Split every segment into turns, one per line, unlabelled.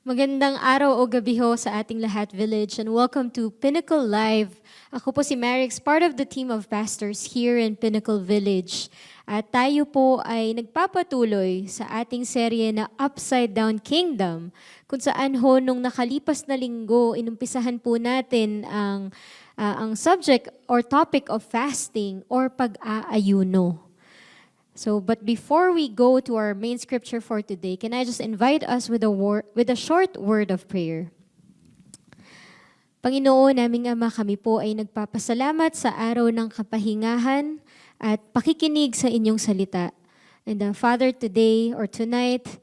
Magandang araw o gabi ho sa ating lahat, Village, and welcome to Pinnacle Live. Ako po si Marix, part of the team of pastors here in Pinnacle Village. At tayo po ay nagpapatuloy sa ating serye na Upside Down Kingdom, kung saan ho nung nakalipas na linggo, inumpisahan po natin ang subject or topic of fasting or pag-aayuno. But before we go to our main scripture for today, can I just invite us with a short word of prayer? Panginoon, naming Ama, kami po ay nagpapasalamat sa araw ng kapahingahan at pakikinig sa inyong salita. And Father, today or tonight,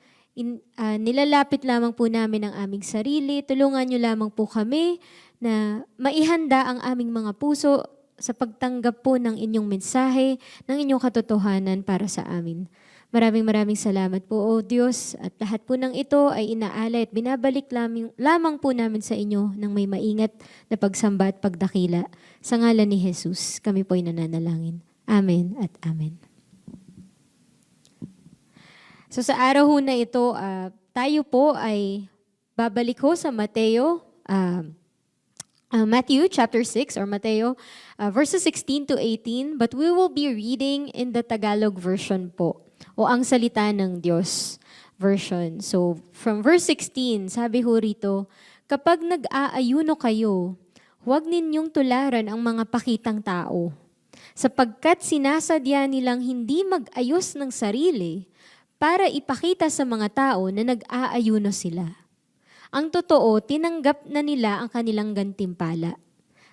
nilalapit lamang po namin ang aming sarili. Tulungan niyo lamang po kami na maihanda ang aming mga puso sa pagtanggap po ng inyong mensahe, ng inyong katotohanan para sa amin. Maraming salamat po, O Diyos, at lahat po ng ito ay inaalay at binabalik lamang po namin sa inyo ng may maingat na pagsamba at pagdakila. Sa ngalan ni Jesus, kami po ay nananalangin. Amen at Amen. So sa araw ho na ito, tayo po ay babalik ho sa Mateo Matthew chapter 6 or Mateo verses 16 to 18, but we will be reading in the Tagalog version po o ang salita ng Diyos version. So from verse 16, sabi ho rito, kapag nag-aayuno kayo, huwag ninyong tularan ang mga pakitang tao, sapagkat sinasadya nilang hindi mag-ayos ng sarili para ipakita sa mga tao na nag-aayuno sila. Ang totoo, tinanggap na nila ang kanilang gantimpala.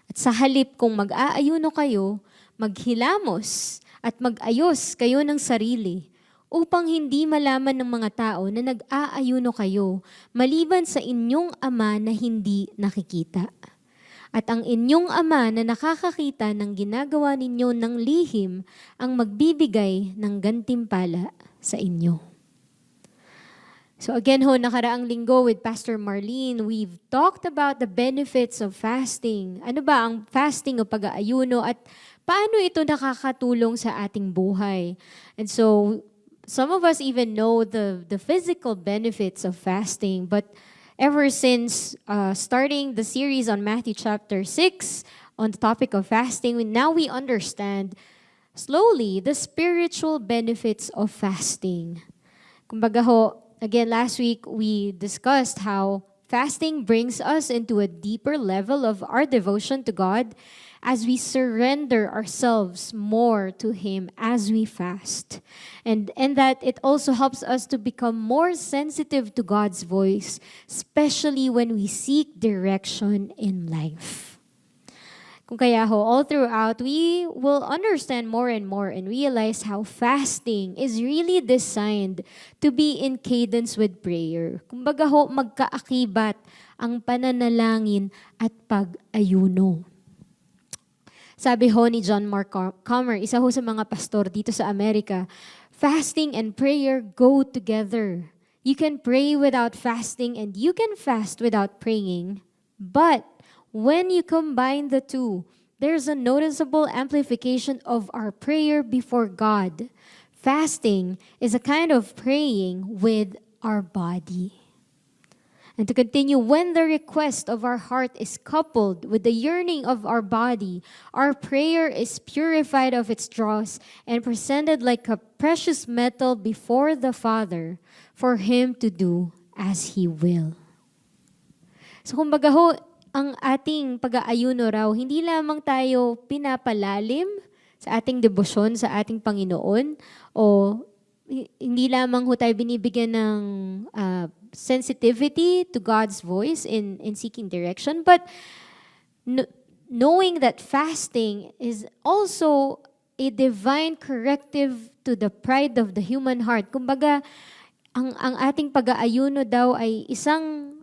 At sa halip kung mag-aayuno kayo, maghilamos at mag-ayos kayo ng sarili upang hindi malaman ng mga tao na nag-aayuno kayo maliban sa inyong ama na hindi nakikita. At ang inyong ama na nakakakita ng ginagawa ninyo ng lihim ang magbibigay ng gantimpala sa inyo. So again ho, nakaraang linggo with Pastor Marlene, we've talked about the benefits of fasting. Ano ba ang fasting o pag-aayuno at paano ito nakakatulong sa ating buhay? And so some of us even know the physical benefits of fasting, but ever since starting the series on Matthew chapter 6 on the topic of fasting, now we understand slowly the spiritual benefits of fasting. Kumbaga ho, again, last week we discussed how fasting brings us into a deeper level of our devotion to God as we surrender ourselves more to Him as we fast. And that it also helps us to become more sensitive to God's voice, especially when we seek direction in life. Kung kaya ho, all throughout, we will understand more and realize how fasting is really designed to be in cadence with prayer. Kumbaga ho, magkaakibat ang pananalangin at pag-ayuno. Sabi ho ni John Mark Comer, isa ho sa mga pastor dito sa Amerika, fasting and prayer go together. You can pray without fasting and you can fast without praying, but when you combine the two, there's a noticeable amplification of our prayer before God. Fasting is a kind of praying with our body. And to continue, when the request of our heart is coupled with the yearning of our body, our prayer is purified of its dross and presented like a precious metal before the Father for Him to do as He will. So kumbaga ho, ang ating pag-aayuno raw, hindi lamang tayo pinapalalim sa ating debosyon sa ating Panginoon o hindi lamang ho tayo binibigyan ng sensitivity to God's voice in seeking direction, but knowing that fasting is also a divine corrective to the pride of the human heart. Kumbaga, ang ating pag-aayuno daw ay isang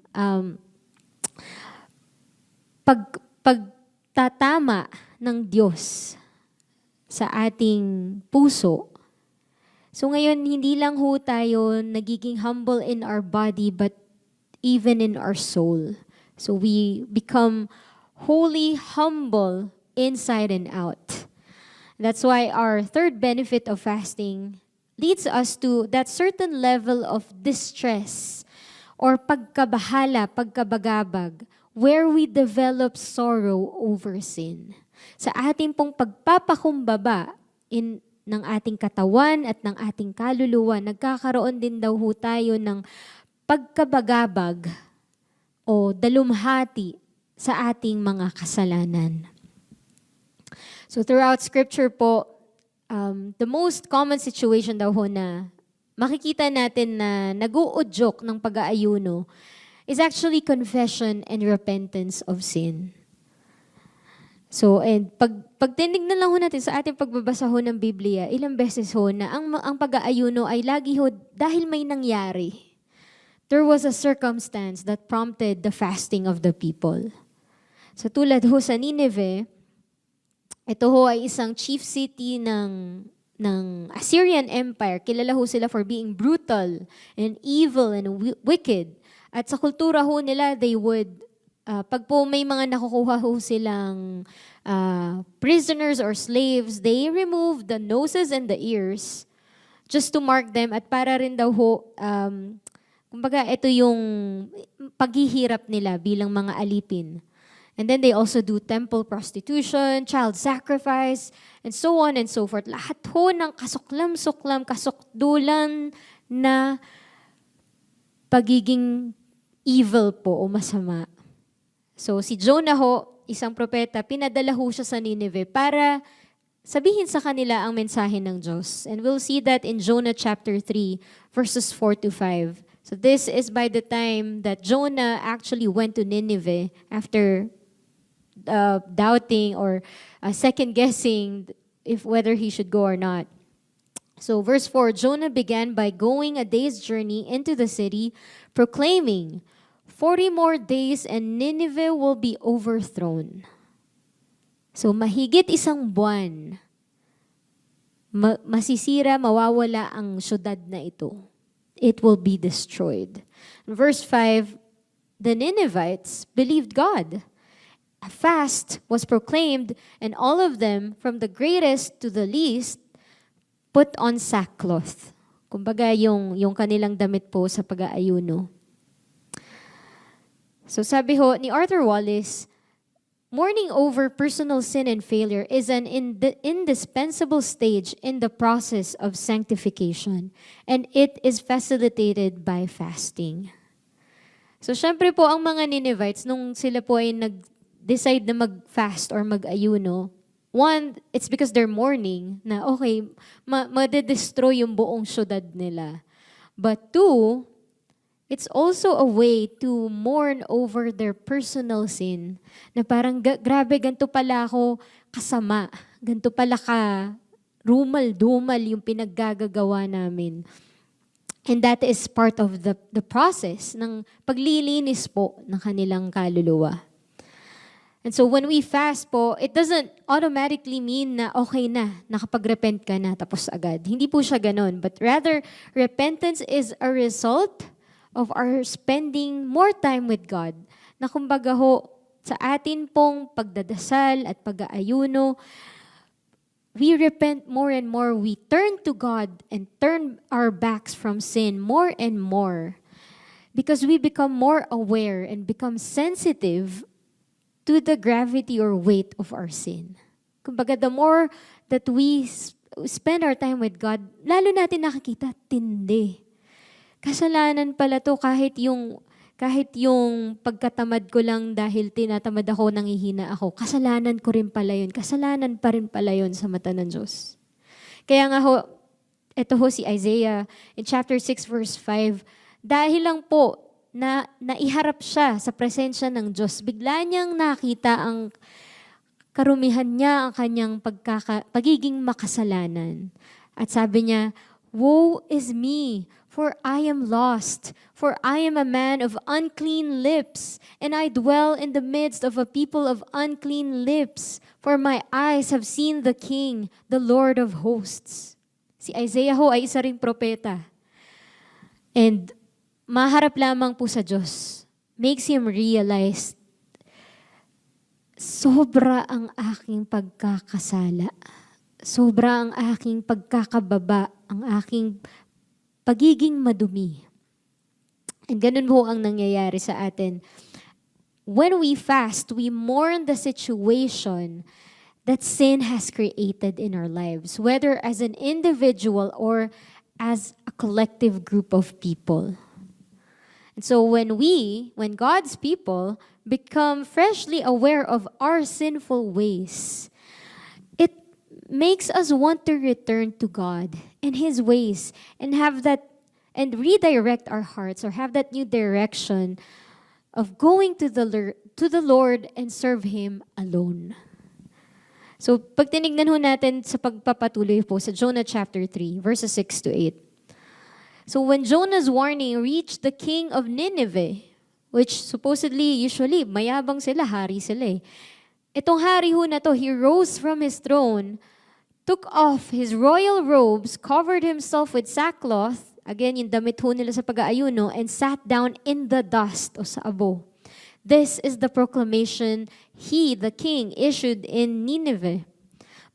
pagtatama ng Diyos sa ating puso. So ngayon, hindi lang ho tayo nagiging humble in our body, but even in our soul. So we become wholly humble inside and out. That's why our third benefit of fasting leads us to that certain level of distress or pagkabahala, pagkabagabag, where we develop sorrow over sin. Sa ating pong pagpapakumbaba ng ating katawan at ng ating kaluluwa, nagkakaroon din daw ho tayo ng pagkabagabag o dalumhati sa ating mga kasalanan. So throughout Scripture po, the most common situation daw ho na makikita natin na nag-uudyok ng pag-aayuno is actually confession and repentance of sin. So, and pag tinignan lang ho natin sa ating pagbabasa ho ng Biblia, ilang beses ho na ang pag-aayuno ay lagi ho dahil may nangyari. There was a circumstance that prompted the fasting of the people. So tulad ho sa Nineveh, ito ho ay isang chief city ng Assyrian Empire. Kilala ho sila for being brutal and evil and wicked. At sa kultura ho nila, they would, pag po may mga nakukuha ho silang prisoners or slaves, they remove the noses and the ears just to mark them at para rin daw ho, kumbaga ito yung paghihirap nila bilang mga alipin. And then they also do temple prostitution, child sacrifice, and so on and so forth. Lahat ho ng kasuklam-suklam, kasukdulan na pagiging evil po o masama. So si Jonah ho, isang propeta, pinadala ho siya sa Nineveh para sabihin sa kanila ang mensahe ng Diyos. And we'll see that in Jonah chapter 3, verses 4 to 5. So this is by the time that Jonah actually went to Nineveh after doubting or second-guessing whether he should go or not. So verse 4, Jonah began by going a day's journey into the city, proclaiming, 40 more days and Nineveh will be overthrown. So mahigit isang buwan, masisira, mawawala ang syudad na ito. It will be destroyed. Verse 5, the Ninevites believed God. A fast was proclaimed, and all of them, from the greatest to the least, put on sackcloth. Kumbaga, yung kanilang damit po sa pag-aayuno. So sabi ho ni Arthur Wallis, mourning over personal sin and failure is an indispensable stage in the process of sanctification, and it is facilitated by fasting. So syempre po, ang mga Ninevites, nung sila po ay decide na mag-fast or mag-ayuno, one, it's because they're mourning na okay, madedestroy yung buong syudad nila. But two, it's also a way to mourn over their personal sin. Na parang, grabe, ganito pala ako kasama. Ganito pala ka rumal-dumal yung pinaggagawa namin. And that is part of the process ng paglilinis po ng kanilang kaluluwa. And so when we fast po, it doesn't automatically mean na okay na, nakapag-repent ka na, tapos agad. Hindi po siya ganun. But rather, repentance is a result of our spending more time with God. Na kumbaga ho, sa atin pong pagdadasal at pag-aayuno, we repent more and more. We turn to God and turn our backs from sin more and more. Because we become more aware and become sensitive to the gravity or weight of our sin. Kumbaga, the more that we spend our time with God, lalo natin nakikita, tindi. Kasalanan pala to kahit yung pagkatamad ko lang dahil tinatamad ako, nangihina ako. Kasalanan ko rin pala yun. Kasalanan pa rin pala yun sa mata ng Diyos. Kaya nga ho, ito ho si Isaiah in chapter 6 verse 5, dahil lang po na naiharap siya sa presensya ng Diyos, bigla niyang nakita ang karumihan niya, ang kanyang pagiging makasalanan. At sabi niya, woe is me, for I am lost, for I am a man of unclean lips, and I dwell in the midst of a people of unclean lips, for my eyes have seen the King, the Lord of hosts. Si Isaiah ho ay isa ring propeta. And maharap lamang po sa Diyos makes him realize, sobra ang aking pagkakasala. Sobra ang aking pagkakababa, ang aking pagiging madumi. And ganun po ang nangyayari sa atin. When we fast, we mourn the situation that sin has created in our lives, whether as an individual or as a collective group of people. And so when God's people become freshly aware of our sinful ways, it makes us want to return to God and His ways and and redirect our hearts, or have that new direction of going to the Lord and serve Him alone. So, pag tinignan ho natin sa pagpapatuloy po sa Jonah chapter 3, verses 6 to 8. So, when Jonah's warning reached the king of Nineveh, which usually, mayabang sila, hari sila eh. Itong hari ho na to, he rose from his throne, took off his royal robes, covered himself with sackcloth, again, yung damit ho nila sa pag-aayuno, and sat down in the dust o sa abo. This is the proclamation he, the king, issued in Nineveh.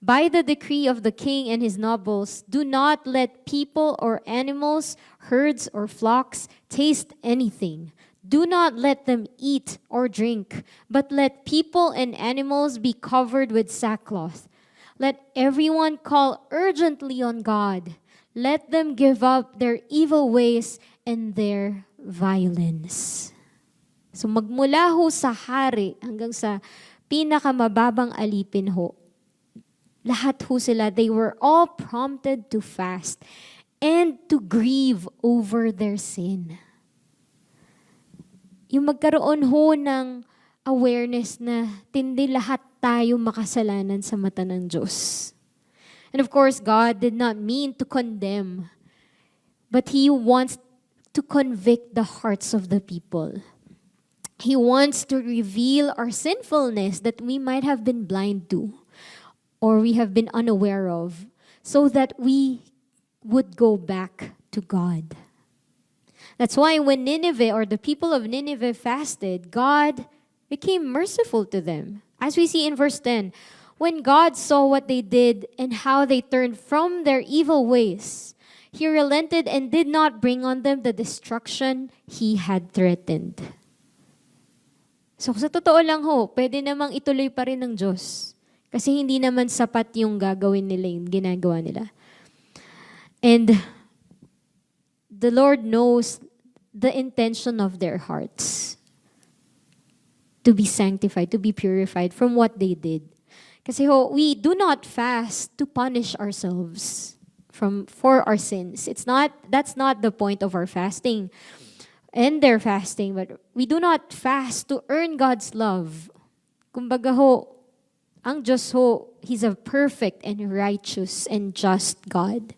By the decree of the king and his nobles, do not let people or animals, herds or flocks taste anything. Do not let them eat or drink, but let people and animals be covered with sackcloth. Let everyone call urgently on God. Let them give up their evil ways and their violence. So magmula ho sa hari hanggang sa pinakamababang alipin ho, lahat ho sila, they were all prompted to fast and to grieve over their sin. Yung magkaroon ho ng awareness na tindi lahat tayo makasalanan sa mata ng Diyos. And of course, God did not mean to condemn, but He wants to convict the hearts of the people. He wants to reveal our sinfulness that we might have been blind to or we have been unaware of, so that we would go back to God. That's why when Nineveh, or the people of Nineveh, fasted, God became merciful to them. As we see in verse 10, when God saw what they did and how they turned from their evil ways, He relented and did not bring on them the destruction He had threatened. So sa totoo lang ho, pwede namang ituloy pa rin ng Diyos. Kasi hindi naman sapat yung gagawin nila, yung ginagawa nila. And the Lord knows the intention of their hearts to be sanctified, to be purified from what they did. Kasi ho, we do not fast to punish ourselves for our sins. That's not the point of our fasting and their fasting, but we do not fast to earn God's love. Kumbaga ho, ang Diyos ho, He's a perfect and righteous and just God.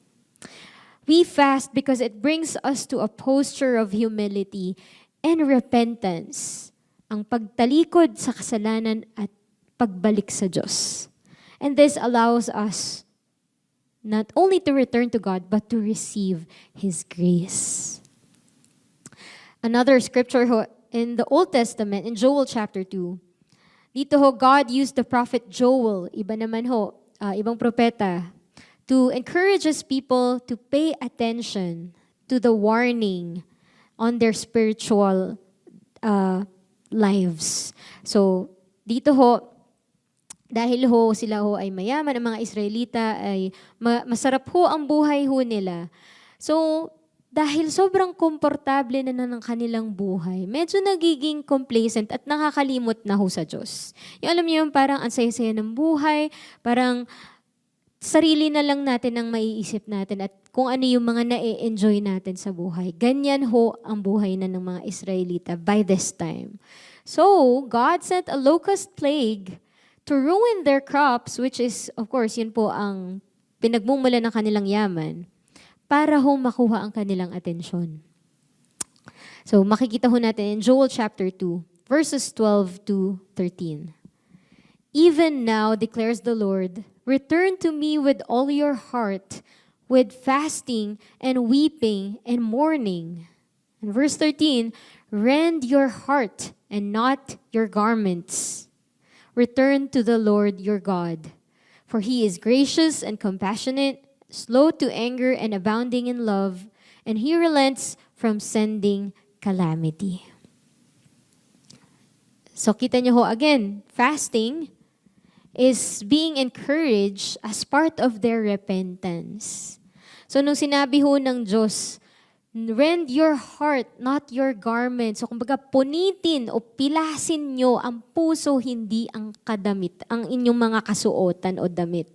We fast because it brings us to a posture of humility and repentance, ang pagtalikod sa kasalanan at pagbalik sa Diyos. And this allows us not only to return to God, but to receive His grace. Another scripture ho, in the Old Testament, in Joel chapter 2, dito ho, God used the prophet Joel, iba naman ho, ibang propeta, to encourage His people to pay attention to the warning on their spiritual lives. So, dito ho, dahil ho sila ho ay mayaman, ang mga Israelita ay masarap ho ang buhay ho nila. So, dahil sobrang komportable na ng kanilang buhay, medyo nagiging complacent at nakakalimot na ho sa Diyos. Yung alam niyo yung parang ang saya-saya ng buhay, parang sarili na lang natin ang maiisip natin at kung ano yung mga na-enjoy natin sa buhay. Ganyan ho ang buhay na ng mga Israelita by this time. So, God sent a locust plague to ruin their crops, which is, of course, yun po ang pinagmumula ng kanilang yaman, para ho makuha ang kanilang atensyon. So, makikita ho natin in Joel chapter 2, verses 12 to 13. Even now, declares the Lord, return to me with all your heart, with fasting and weeping and mourning. And verse 13, rend your heart and not your garments. Return to the Lord your God, for He is gracious and compassionate, slow to anger and abounding in love, and He relents from sending calamity. So kita nyo ho again, fasting is being encouraged as part of their repentance. So nung sinabi ho ng Diyos, rend your heart, not your garment. So kumbaga punitin o pilasin nyo ang puso, hindi ang kadamit, ang inyong mga kasuotan o damit.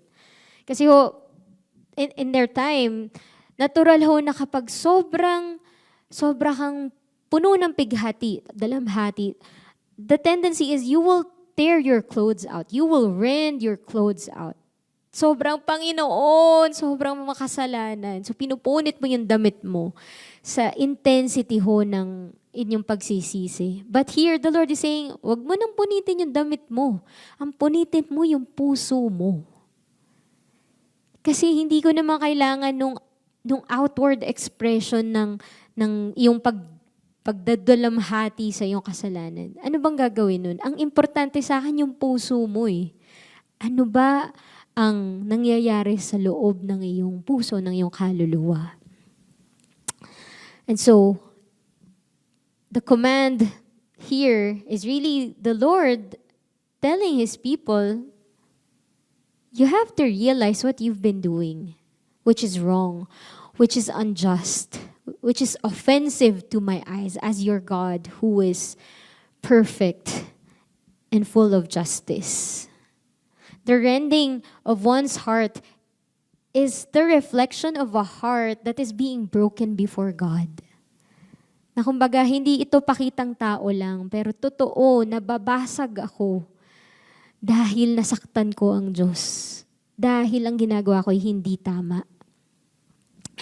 Kasi ho, in their time, natural ho na kapag sobra kang puno ng pighati, dalamhati, the tendency is you will tear your clothes out. You will rend your clothes out. Sobrang Panginoon, sobrang makasalanan. So pinupunit mo yung damit mo sa intensity ho ng inyong pagsisisi. But here, the Lord is saying, wag mo nang punitin yung damit mo. Ang punitin mo yung puso mo. Kasi hindi ko naman kailangan nung outward expression ng iyong pagdadalamhati sa iyong kasalanan. Ano bang gagawin nun? Ang importante sa akin yung puso mo eh. Ano ba ang nangyayari sa loob ng iyong puso, ng iyong kaluluwa? And so, the command here is really the Lord telling His people, you have to realize what you've been doing, which is wrong, which is unjust, which is offensive to my eyes as your God who is perfect and full of justice. The rending of one's heart is the reflection of a heart that is being broken before God. Na kumbaga, hindi ito pakitang tao lang, pero totoo, nababasag ako dahil nasaktan ko ang Diyos. Dahil ang ginagawa ko ay hindi tama.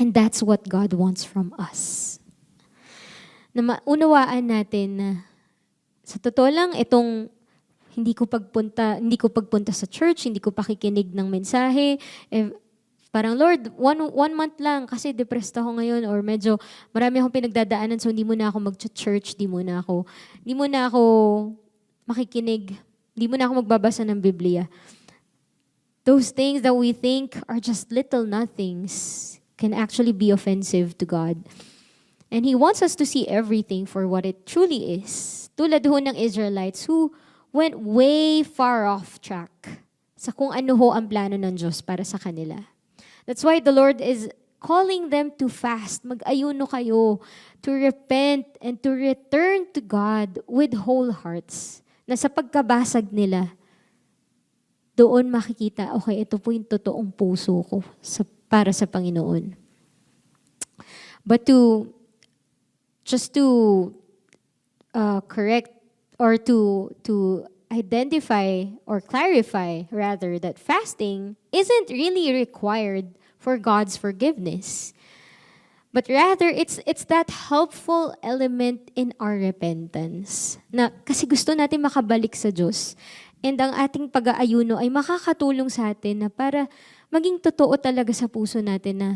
And that's what God wants from us. Na maunawaan natin na sa totoo lang, itong hindi ko pagpunta sa church, hindi ko pakikinig ng mensahe. Parang, Lord, one month lang kasi depressed ako ngayon or medyo marami akong pinagdadaanan so hindi mo na ako mag-church, hindi mo na ako makikinig, hindi mo na ako magbabasa ng Biblia. Those things that we think are just little nothings can actually be offensive to God. And He wants us to see everything for what it truly is. Tulad ho ng Israelites who went way far off track sa kung ano ho ang plano ng Diyos para sa kanila. That's why the Lord is calling them to fast. Mag-ayuno kayo, to repent and to return to God with whole hearts. Na sa pagkabasag nila, doon makikita, okay, ito po yung totoong puso ko para sa Panginoon. But to correct or to identify or clarify rather that fasting isn't really required for God's forgiveness. But rather, it's that helpful element in our repentance. Na kasi gusto natin makabalik sa Diyos. And ang ating pag-aayuno ay makakatulong sa atin na para maging totoo talaga sa puso natin na,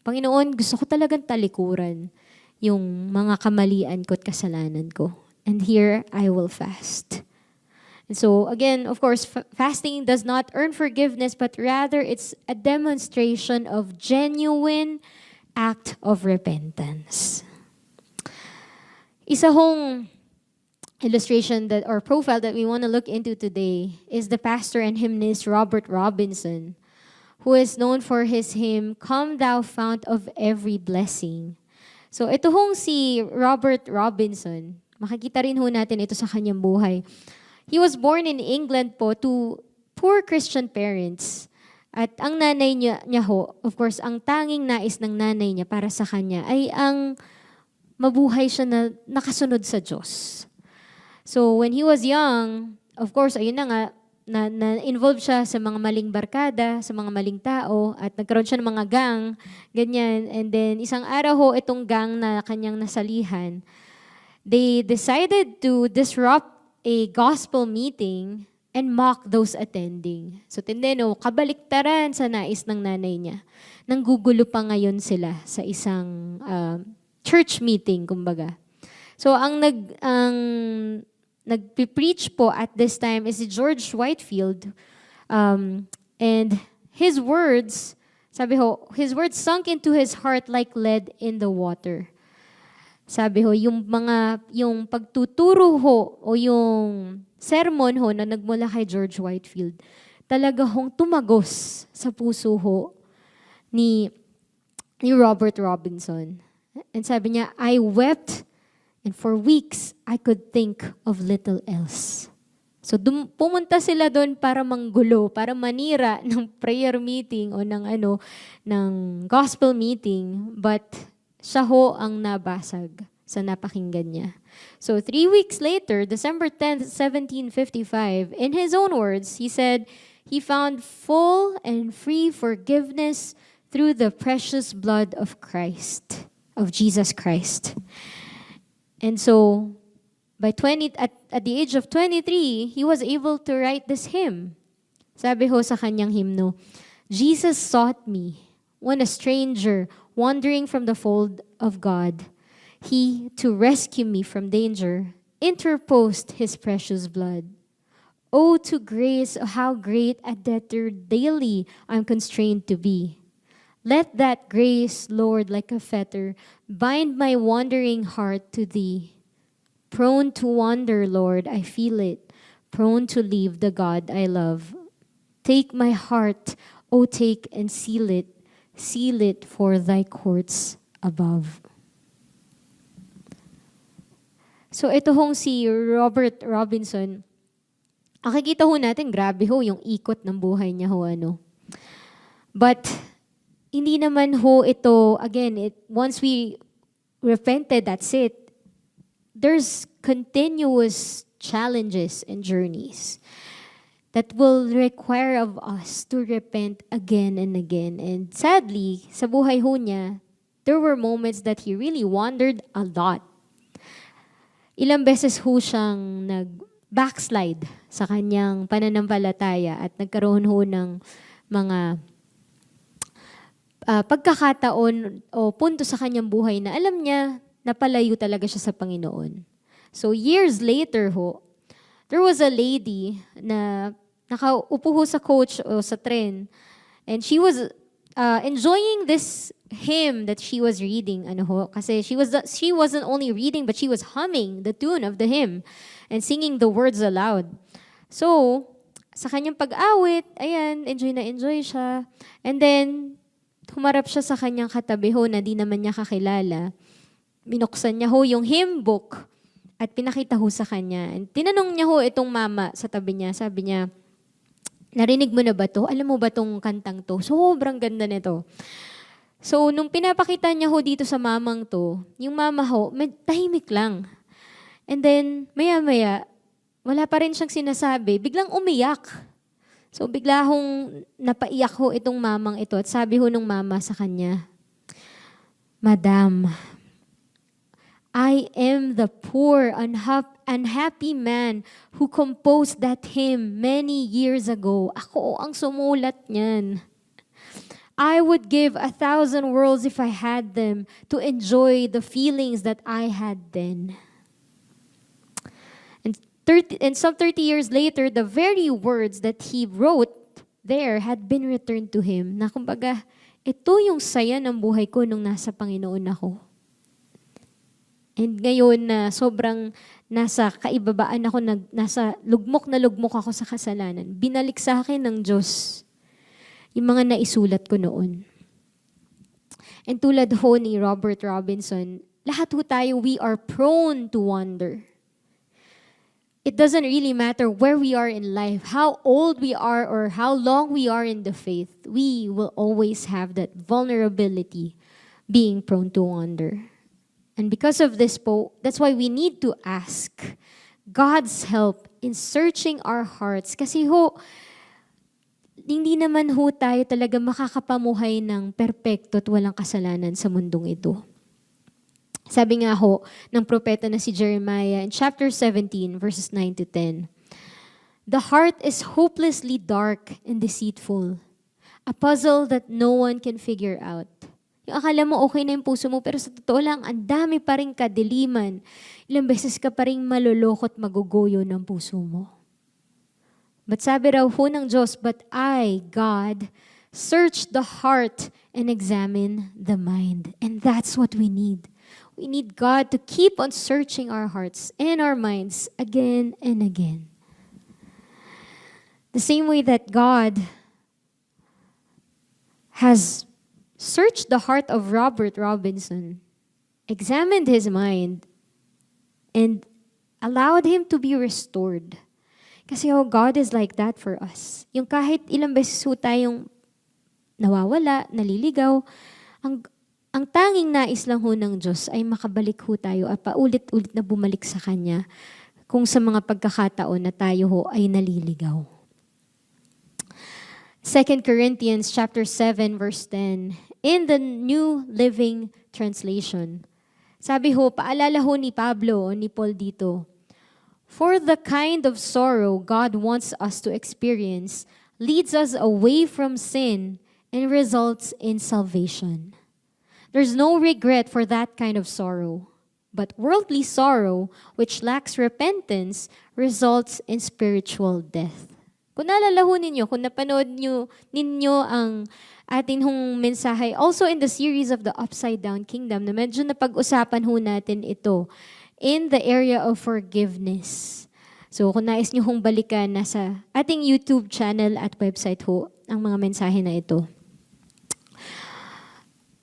Panginoon, gusto ko talagang talikuran yung mga kamalian ko at kasalanan ko. And here, I will fast. And so, again, of course, fasting does not earn forgiveness, but rather it's a demonstration of genuine act of repentance. Isa hong illustration that or profile that we want to look into today is the pastor and hymnist Robert Robinson, who is known for his hymn, Come Thou Fount of Every Blessing. So ito hong si Robert Robinson, makikita rin ho natin ito sa kanyang buhay. He was born in England po to poor Christian parents. At ang nanay niya ho, of course, ang tanging nais ng nanay niya para sa kanya ay ang mabuhay siya na nakasunod sa Diyos. So when he was young, of course, ayun na nga, na-involve siya sa mga maling barkada, sa mga maling tao, at nagkaroon siya ng mga gang, ganyan. And then, isang araw ho, itong gang na kanyang nasalihan, they decided to disrupt a gospel meeting and mock those attending. So, tindeno, kabaliktaran sa nais ng nanay niya. Nanggugulo pa ngayon sila sa isang church meeting, kumbaga. So, ang nagpipreach po at this time is si George Whitefield. And his words, sabi ho, his words sunk into his heart like lead in the water. Sabi ho, yung pagtuturo ho o yung sermon ho na nagmula kay George Whitefield, talaga hong tumagos sa puso ho ni Robert Robinson. And sabi niya, I wept and for weeks I could think of little else. So pumunta sila doon para manggulo, para manira ng prayer meeting o ng gospel meeting, but siya ho ang nabasag sa napakinggan niya. So 3 weeks later, December 10th, 1755, in his own words, he said, he found full and free forgiveness through the precious blood of Christ, of Jesus Christ. And so, at the age of 23, he was able to write this hymn. Sabi ho sa kanyang hymno, Jesus sought me when a stranger wandering from the fold of God. He, to rescue me from danger, interposed his precious blood. Oh, to grace, how great a debtor daily I'm constrained to be. Let that grace, Lord, like a fetter, bind my wandering heart to thee. Prone to wander, Lord, I feel it, prone to leave the God I love. Take my heart, O take and seal it for thy courts above. So ito hong si Robert Robinson, makikita ho natin, grabe ho yung ikot ng buhay niya ho, But hindi naman ho ito, again, once we repented, that's it. There's continuous challenges and journeys that will require of us to repent again and again. And sadly, sa buhay ho niya, there were moments that he really wandered a lot. Ilang beses ho siyang nag-backslide sa kanyang pananampalataya at nagkaroon ho ng mga pagkakataon o punto sa kanyang buhay na alam niya napalayo talaga siya sa Panginoon. So years later ho, there was a lady na nakaupo ho sa coach o sa tren, and she was enjoying this hymn that she was reading. Kasi she wasn't only reading, but she was humming the tune of the hymn and singing the words aloud. So, sa kanyang pag-awit, ayan, enjoy na enjoy siya. And then, humarap siya sa kanyang katabi ho na di naman niya kakilala. Binuksan niya ho yung hymn book at pinakita ho sa kanya. And tinanong niya ho itong mama sa tabi niya. Sabi niya, narinig mo na ba to? Alam mo ba tong kantang to? Sobrang ganda nito. So, nung pinapakita niya ho dito sa mamang to, yung mama ho, tahimik lang. And then, maya-maya, wala pa rin siyang sinasabi, biglang umiyak. So, bigla hong napaiyak ho itong mamang ito. At sabi ho nung mama sa kanya, Madam, I am the poor, unhappy man who composed that hymn many years ago. Ako ang sumulat niyan. I would give 1,000 worlds if I had them to enjoy the feelings that I had then. And some 30 years later, the very words that he wrote there had been returned to him. Na kumbaga, ito yung saya ng buhay ko nung nasa Panginoon ako. And ngayon na sobrang nasa kaibabaan ako, nasa lugmok na lugmok ako sa kasalanan, binalik sa akin ng Diyos yung mga naisulat ko noon. And tulad ho ni Robert Robinson, lahat ho tayo, we are prone to wander. It doesn't really matter where we are in life, how old we are, or how long we are in the faith, we will always have that vulnerability being prone to wander. And because of this that's why we need to ask God's help in searching our hearts. Kasi ho, hindi naman ho tayo talaga makakapamuhay ng perpekto at walang kasalanan sa mundong ito. Sabi nga ho ng propeta na si Jeremiah in chapter 17, verses 9 to 10. The heart is hopelessly dark and deceitful, a puzzle that no one can figure out. Yung akala mo okay na yung puso mo, pero sa totoo lang, ang dami pa rin kadiliman. Ilang beses ka pa rin malulokot magugoyo ng puso mo. But sabi raw ho ng Diyos, but I, God, search the heart and examine the mind. And that's what we need. We need God to keep on searching our hearts and our minds again and again. The same way that God has searched the heart of Robert Robinson, examined his mind, and allowed him to be restored. Kasi God is like that for us. Yung kahit ilang beses ho tayong nawawala, naliligaw, ang tanging nais lang ho ng Diyos ay makabalik ho tayo at paulit-ulit na bumalik sa Kanya kung sa mga pagkakataon na tayo ho ay naliligaw. 2 Corinthians chapter 7 verse 10, in the New Living Translation. Sabi ho, paalala ho ni Pablo o ni Paul dito, for the kind of sorrow God wants us to experience leads us away from sin and results in salvation. There's no regret for that kind of sorrow, but worldly sorrow, which lacks repentance, results in spiritual death. Kung naalala ninyo, kung napanood ninyo ang atin hong mensahe, also in the series of the Upside Down Kingdom, na medyo napag-usapan ho natin ito in the area of forgiveness. So kung nais nyo hong balikan, nasa ating YouTube channel at website ho ang mga mensahe na ito.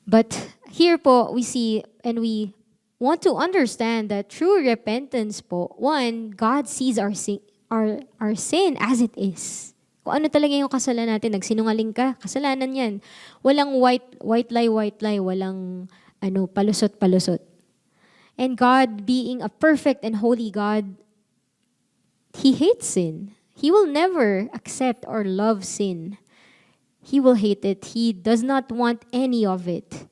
But here po, we see and we want to understand that true repentance po, one, God sees our sin as it is. Kung ano talaga yung kasalanan natin, nagsinungaling ka, kasalanan yan. Walang white lie, walang palusot. And God, being a perfect and holy God, He hates sin. He will never accept or love sin. He will hate it. He does not want any of it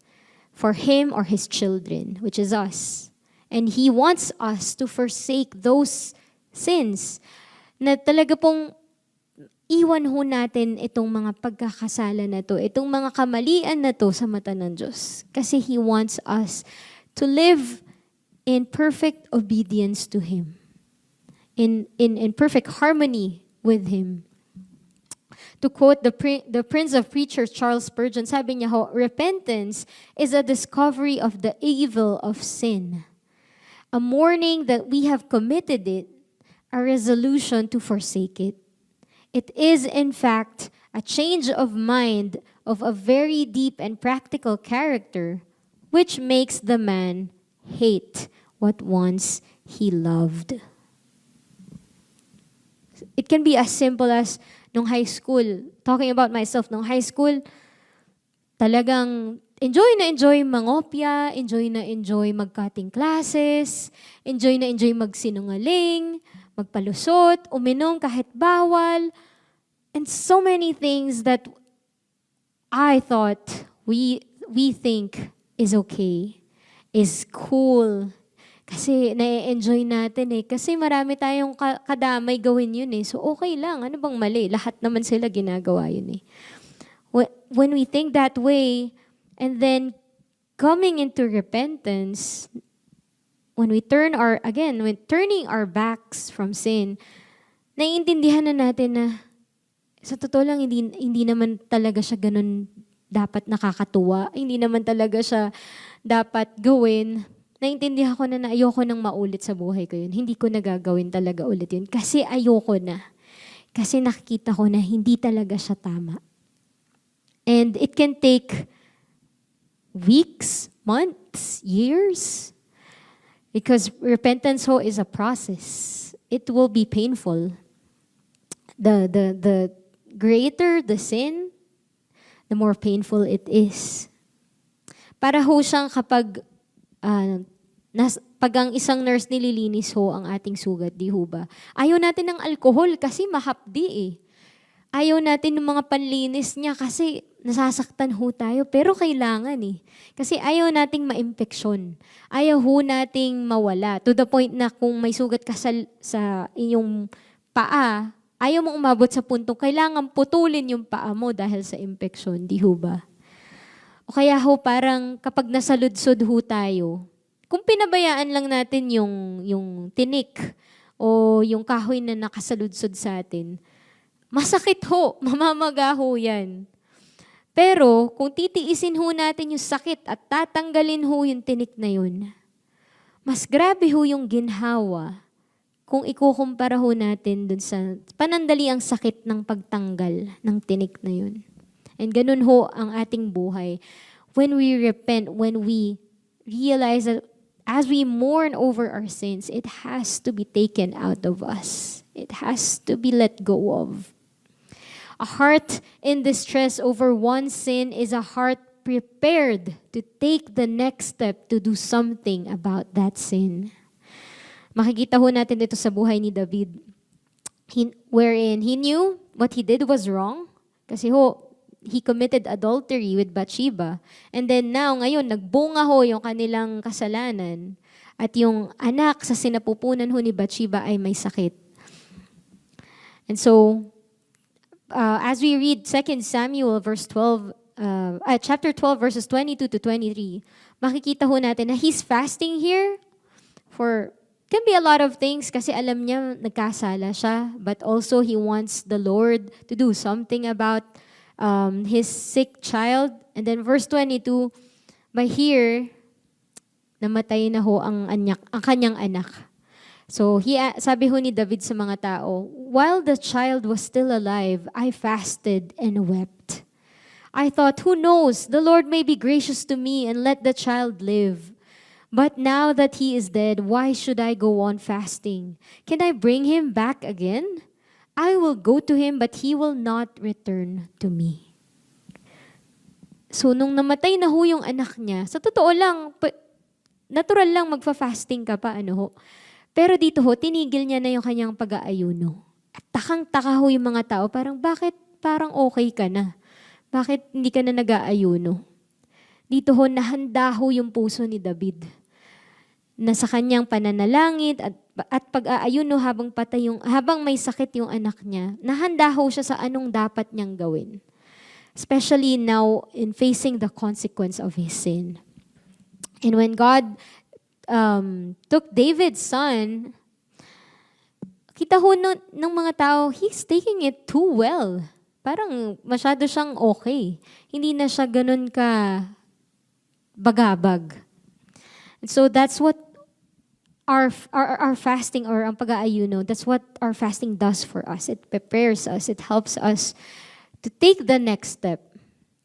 for Him or His children, which is us. And He wants us to forsake those sins na talaga pong iwan ho natin itong mga pagkakasala na to, itong mga kamalian na to sa mata ng Diyos. Kasi He wants us to live in perfect obedience to Him, in perfect harmony with Him. To quote the Prince of Preachers, Charles Spurgeon, sabi niya ho, repentance is a discovery of the evil of sin, a mourning that we have committed it, a resolution to forsake it. It is, in fact, a change of mind of a very deep and practical character, which makes the man hate what once he loved. It can be as simple as nung high school, talking about myself, nung high school, talagang enjoy mangopya, enjoy mag-cutting classes, enjoy magsinungaling, magpalusot, uminom kahit bawal, and so many things that I thought we think is okay, is cool. Kasi na-enjoy natin eh. Kasi marami tayong kadamay gawin yun eh. So okay lang, ano bang mali? Lahat naman sila ginagawa yun eh. When we think that way, and then coming into repentance, when turning our backs from sin, naiintindihan na natin na sa totoo lang, hindi naman talaga siya ganun dapat nakakatuwa. Hindi naman talaga siya dapat gawin. Naiintindihan ko na ayoko nang maulit sa buhay ko yun. Hindi ko nagagawin talaga ulit yun. Kasi ayoko na. Kasi nakikita ko na hindi talaga siya tama. And it can take weeks, months, years. Because repentance ho is a process. It will be painful. The greater the sin, the more painful it is. Para ho siyang kapag pag ang isang nurse nililinis ho ang ating sugat, di ho ba? Ayaw natin ng alcohol kasi mahapdi eh. Ayaw natin ng mga panlinis niya kasi nasasaktan ho tayo. Pero kailangan eh. Kasi ayaw nating ma-impeksyon. Ayaw ho nating mawala. To the point na kung may sugat ka sa inyong paa, ayaw mong umabot sa puntong kailangan putulin yung paa mo dahil sa impeksyon. Di ho ba? O kaya ho parang kapag nasaludsod ho tayo, kung pinabayaan lang natin yung tinik o yung kahoy na nakasaludsod sa atin, masakit ho, mamamaga ho yan. Pero kung titiisin ho natin yung sakit at tatanggalin ho yung tinik na yun, Mas grabe ho yung ginhawa kung ikukumpara ho natin dun sa panandaliang sakit ng pagtanggal ng tinik na yun. And ganun ho ang ating buhay. When we repent, when we realize that as we mourn over our sins, it has to be taken out of us. It has to be let go of. A heart in distress over one sin is a heart prepared to take the next step to do something about that sin. Makikita ho natin ito sa buhay ni David, wherein he knew what he did was wrong, kasi he committed adultery with Bathsheba. And then now, ngayon, nagbunga ho yung kanilang kasalanan, at yung anak sa sinapupunan ho ni Bathsheba ay may sakit. And so, as we read 2 Samuel chapter 12, verses 22 to 23, makikita ho natin na he's fasting here for can be a lot of things kasi alam niya nagkasala siya, but also he wants the Lord to do something about his sick child. And then verse 22, by here, namatay na ho ang kanyang anak. So sabi ho ni David sa mga tao, while the child was still alive, I fasted and wept. I thought, who knows, the Lord may be gracious to me and let the child live. But now that he is dead, why should I go on fasting? Can I bring him back again? I will go to him, but he will not return to me. So, nung namatay na ho yung anak niya, sa totoo lang, natural lang magfa-fasting ka pa, Pero dito ho, tinigil niya na yung kanyang pag-aayuno. At takang-taka ho yung mga tao, bakit parang okay ka na? Bakit hindi ka na nag-aayuno? Dito ho, nahanda ho yung puso ni David na sa kanyang pananalangit at pag-aayuno habang may sakit yung anak niya, nahanda ho siya sa anong dapat niyang gawin. Especially now in facing the consequence of his sin. And when God took David's son, kita ho ng mga tao, he's taking it too well. Parang masyado siyang okay. Hindi na siya ganun ka bagabag. So that's what our fasting or ang pag-aayuno, that's what our fasting does for us. It prepares us. It helps us to take the next step.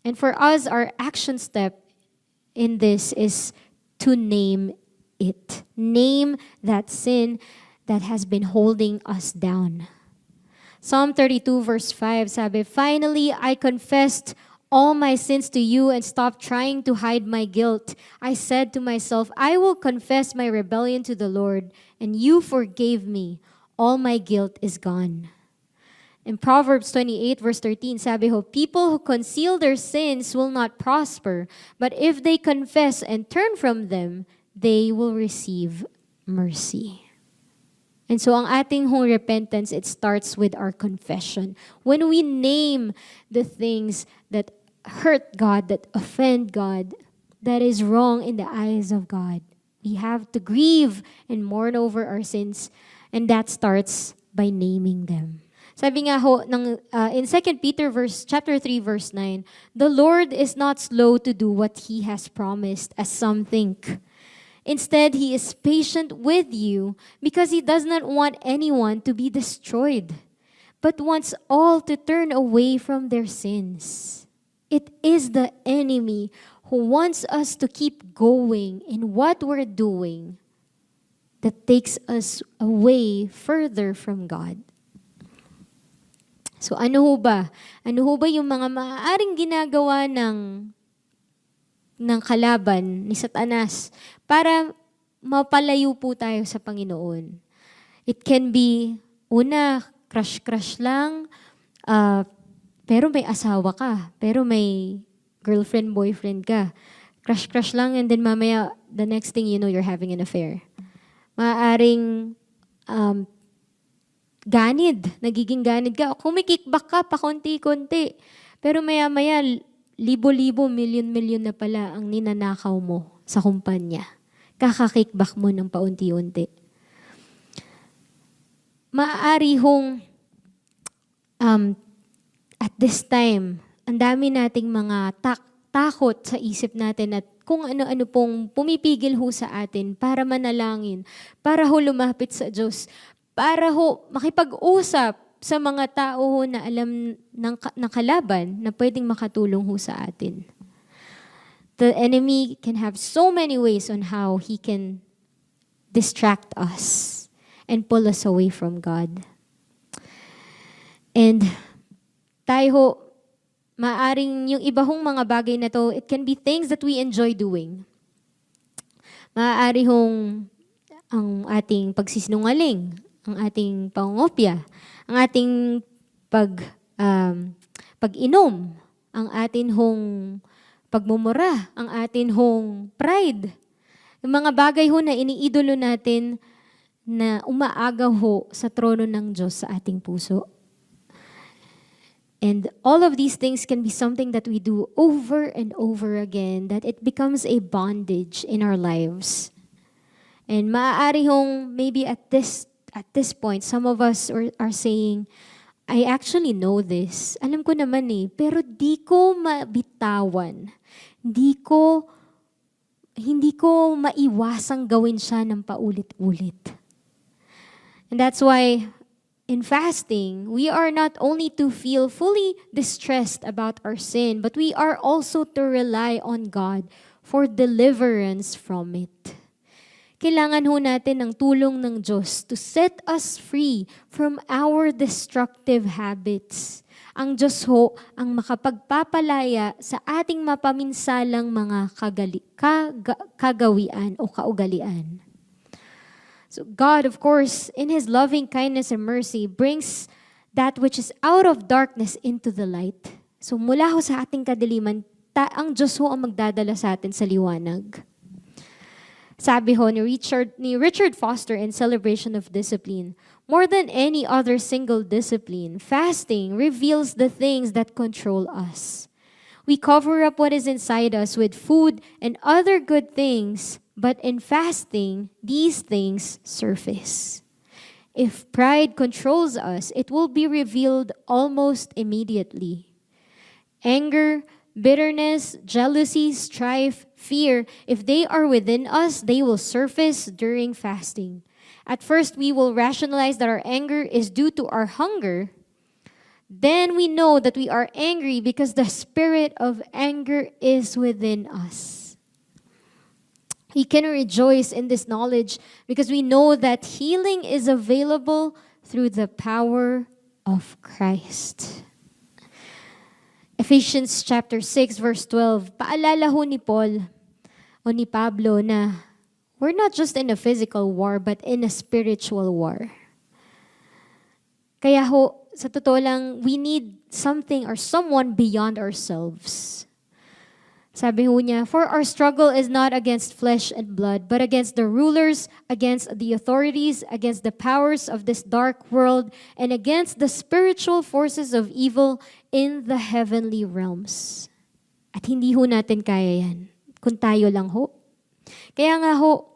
And for us, our action step in this is to name it. Name that sin that has been holding us down. Psalm 32 verse 5 sabi, finally, I confessed all my sins to you and stopped trying to hide my guilt. I said to myself, I will confess my rebellion to the Lord, and you forgave me. All my guilt is gone. In Proverbs 28 verse 13, sabi ho, people who conceal their sins will not prosper, but if they confess and turn from them, they will receive mercy. And so ang ating repentance, it starts with our confession. When we name the things that hurt God, that offend God, that is wrong in the eyes of God, we have to grieve and mourn over our sins, and that starts by naming them. Sabi nga ho in 2 Peter chapter 3 verse 9, the Lord is not slow to do what He has promised, as some think. Instead, He is patient with you because He does not want anyone to be destroyed, but wants all to turn away from their sins. It is the enemy who wants us to keep going in what we're doing that takes us away further from God. So ano ho ba? Ano ho ba yung mga maaaring ginagawa ng kalaban ni Satanas para mapalayo po tayo sa Panginoon? It can be, una, crush lang, pero may asawa ka, pero may girlfriend, boyfriend ka. Crush lang, and then mamaya, the next thing you know, you're having an affair. Maaaring nagiging ganid ka. Kumikickback ka pa konti-konti. Pero maya-maya, libo-libo, milyon-milyon na pala ang ninanakaw mo sa kumpanya. Kaka-kickback mo ng paunti-unti. Maaari hong at this time, ang dami nating mga takot sa isip natin at kung ano-ano pong pumipigil ho sa atin para manalangin, para ho lumapit sa Diyos, para ho makipag-usap sa mga tao ho na alam ng kalaban na pwedeng makatulong ho sa atin. The enemy can have so many ways on how he can distract us and pull us away from God. And tayo ho, maaring yung iba hong mga bagay na to, it can be things that we enjoy doing. Maaari hong ang ating pagsisinungaling, ang ating pangungopya, ang ating pag-inom, ang atin hong pagmumura, ang atin hong pride. Yung mga bagay ho na iniidolo natin na umaagaw ho sa trono ng Diyos sa ating puso. And all of these things can be something that we do over and over again, that it becomes a bondage in our lives. And maaari hong maybe at this point, some of us are saying, I actually know this. Alam ko naman pero di ko mabitawan. Hindi ko maiwasang gawin siya ng paulit-ulit. And that's why in fasting, we are not only to feel fully distressed about our sin, but we are also to rely on God for deliverance from it. Kailangan ho natin ng tulong ng Diyos to set us free from our destructive habits. Ang Diyos ho ang makapagpapalaya sa ating mapaminsalang mga kagawian o kaugalian. So God, of course, in His loving kindness and mercy, brings that which is out of darkness into the light. So mula ho sa ating kadiliman, ang Diyos ho ang magdadala sa atin sa liwanag. Sabi ho ni Richard Foster in Celebration of Discipline, more than any other single discipline, fasting reveals the things that control us. We cover up what is inside us with food and other good things, but in fasting, these things surface. If pride controls us, it will be revealed almost immediately. Anger, bitterness, jealousy, strife, fear, if they are within us, they will surface during fasting. At first, we will rationalize that our anger is due to our hunger. Then we know that we are angry because the spirit of anger is within us. We can rejoice in this knowledge because we know that healing is available through the power of Christ. Ephesians chapter 6 verse 12, paalala ho ni Paul o ni Pablo na we're not just in a physical war but in a spiritual war. Kaya ho, sa totoo lang, we need something or someone beyond ourselves. Sabi ho niya, for our struggle is not against flesh and blood, but against the rulers, against the authorities, against the powers of this dark world, and against the spiritual forces of evil in the heavenly realms. At hindi ho natin kaya yan, kung tayo lang ho. Kaya nga ho,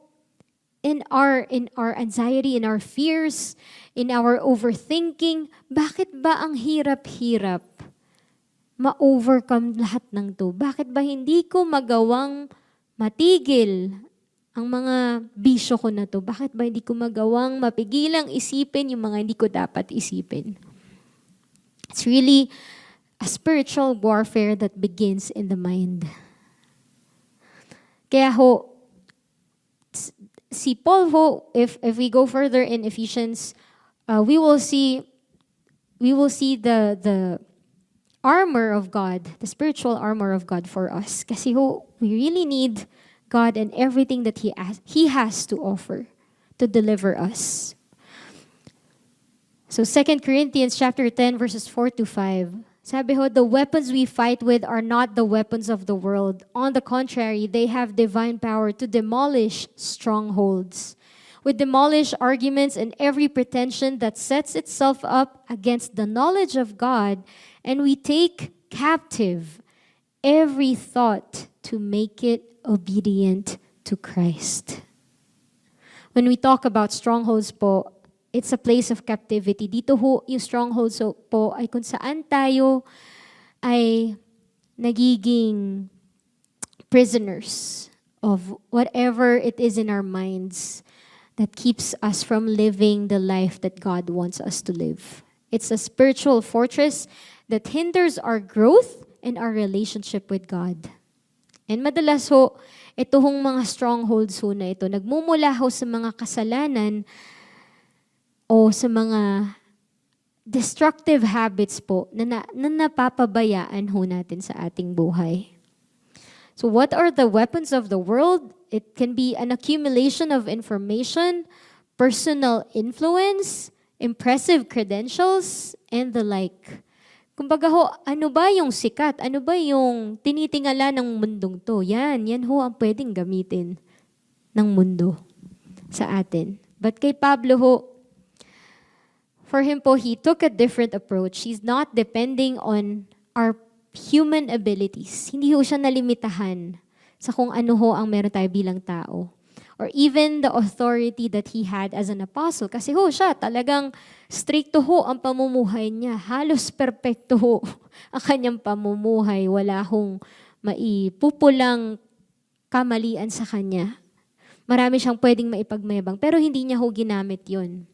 in our anxiety, in our fears, in our overthinking, bakit ba ang hirap-hirap ma-overcome lahat ng to? Bakit ba hindi ko magawang matigil ang mga bisyo ko na to? Bakit ba hindi ko magawang mapigilang isipin yung mga hindi ko dapat isipin? It's really a spiritual warfare that begins in the mind. Kaya ho, si Paul ho, if we go further in Ephesians, we will see the armor of God, the spiritual armor of God for us. Kasi ho, we really need God and everything that He has to offer to deliver us. So 2 Corinthians chapter 10 verses 4 to 5. Sabi ho, the weapons we fight with are not the weapons of the world. On the contrary, they have divine power to demolish strongholds. We demolish arguments and every pretension that sets itself up against the knowledge of God, and we take captive every thought to make it obedient to Christ. When we talk about strongholds po, it's a place of captivity. Dito ho, yung strongholds po ay kung saan tayo ay nagiging prisoners of whatever it is in our minds that keeps us from living the life that God wants us to live. It's a spiritual fortress that hinders our growth and our relationship with God. And madalas ho, ito hong mga strongholds ho na ito, nagmumula ho sa mga kasalanan o sa mga destructive habits po na napapabayaan ho natin sa ating buhay. So what are the weapons of the world? It can be an accumulation of information, personal influence, impressive credentials, and the like. Kumbaga ho, ano ba yung sikat? Ano ba yung tinitingala ng mundong to? Yan ho ang pwedeng gamitin ng mundo sa atin. But kay Pablo ho, for him po, he took a different approach. He's not depending on our human abilities. Hindi ho siya nalimitahan sa kung ano ho ang meron tayo bilang tao. Or even the authority that he had as an apostle. Kasi ho siya, talagang stricto ho ang pamumuhay niya. Halos perpekto ho ang kanyang pamumuhay. Wala hong maipupulang kamalian sa kanya. Marami siyang pwedeng maipagmayabang. Pero hindi niya ho ginamit yun.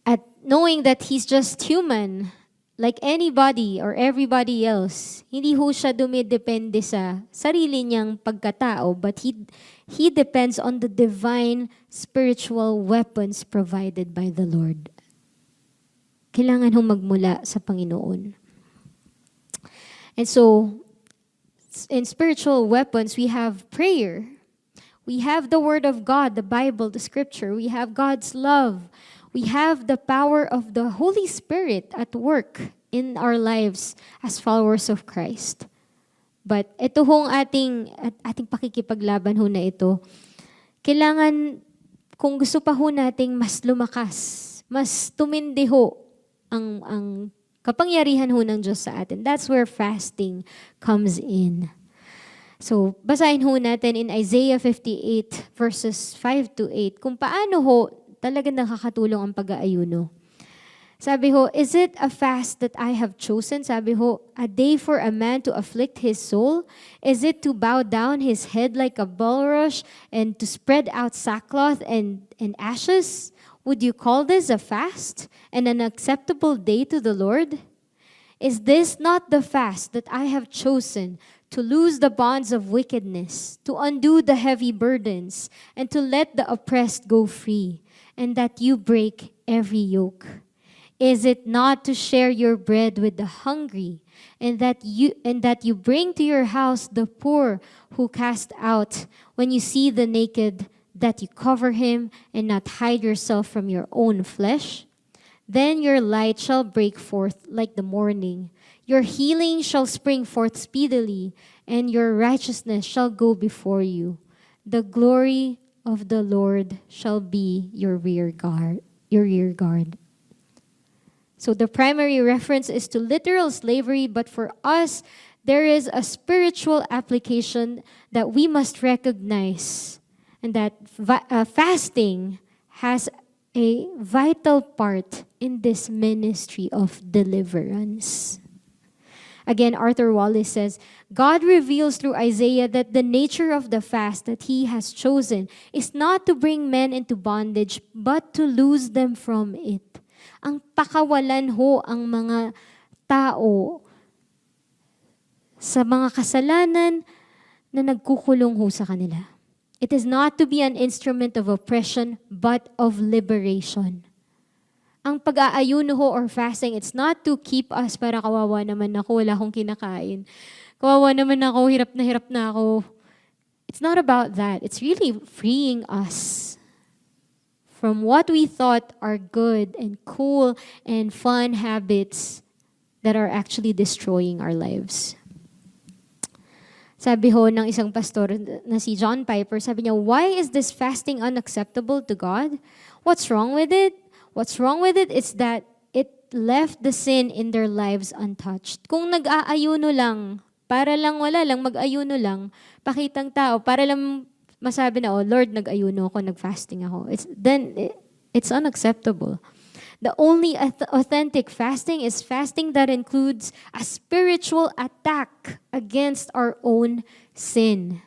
At knowing that he's just human, like anybody or everybody else, hindi ho siya dumidepende sa sarili niyang pagkatao, but he depends on the divine spiritual weapons provided by the Lord. Kailangan ho magmula sa Panginoon. And so, in spiritual weapons, we have prayer. We have the Word of God, the Bible, the Scripture. We have God's love. We have the power of the Holy Spirit at work in our lives as followers of Christ. But ito hong ating pakikipaglaban ho na ito, kailangan, kung gusto pa ho nating mas lumakas, mas tumindi ho ang kapangyarihan ho ng Diyos sa atin. That's where fasting comes in. So, basahin ho natin in Isaiah 58 verses 5 to 8 kung paano ho talagang nakakatulong ang pag-aayuno. Sabi ho, is it a fast that I have chosen? Sabi ho, a day for a man to afflict his soul? Is it to bow down his head like a bulrush and to spread out sackcloth and ashes? Would you call this a fast and an acceptable day to the Lord? Is this not the fast that I have chosen, to loose the bonds of wickedness, to undo the heavy burdens, and to let the oppressed go free, and that you break every yoke? Is it not to share your bread with the hungry, and that you bring to your house the poor who cast out, when you see the naked, that you cover him and not hide yourself from your own flesh? Then your light shall break forth like the morning. Your healing shall spring forth speedily, and your righteousness shall go before you. The glory of the Lord shall be your rear guard. So the primary reference is to literal slavery, but for us, there is a spiritual application that we must recognize, and that fasting has a vital part in this ministry of deliverance. Again, Arthur Wallace says, God reveals through Isaiah that the nature of the fast that he has chosen is not to bring men into bondage, but to loose them from it. Ang pakawalan ho ang mga tao sa mga kasalanan na nagkukulong ho sa kanila. It is not to be an instrument of oppression, but of liberation. Ang pag-aayuno ho or fasting, it's not to keep us para kawawa naman ako, wala akong kinakain. Kawawa naman ako, hirap na ako. It's not about that. It's really freeing us from what we thought are good and cool and fun habits that are actually destroying our lives. Sabi ho ng isang pastor na si John Piper, sabi niya, why is this fasting unacceptable to God? What's wrong with it? What's wrong with it is that it left the sin in their lives untouched. Kung nag-aayuno lang, para lang wala lang, mag-ayuno lang, pakitang tao, para lang masabi na, oh Lord, nag-ayuno ako, nag-fasting ako. It's unacceptable. The only authentic fasting is fasting that includes a spiritual attack against our own sin.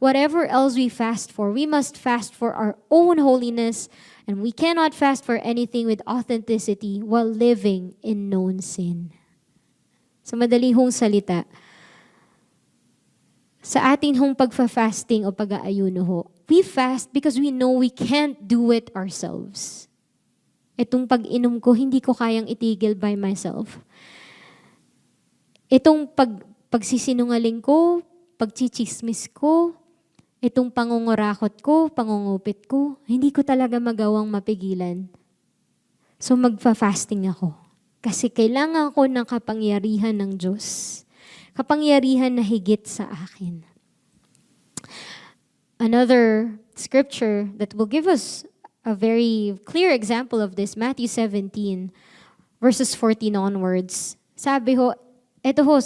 Whatever else we fast for, we must fast for our own holiness, and we cannot fast for anything with authenticity while living in known sin. Sa madali hong salita, sa atin hong pagfa-fasting o pag-aayuno ho, we fast because we know we can't do it ourselves. Itong pag-inom ko, hindi ko kayang itigil by myself. Itong pagsisinungaling ko, pagchichismis ko, itong pangungurakot ko, pangungupit ko, hindi ko talaga magawang mapigilan. So magfa-fasting ako. Kasi kailangan ko ng kapangyarihan ng Diyos. Kapangyarihan na higit sa akin. Another scripture that will give us a very clear example of this, Matthew 17, verses 14 onwards. Sabi ho, ito ho,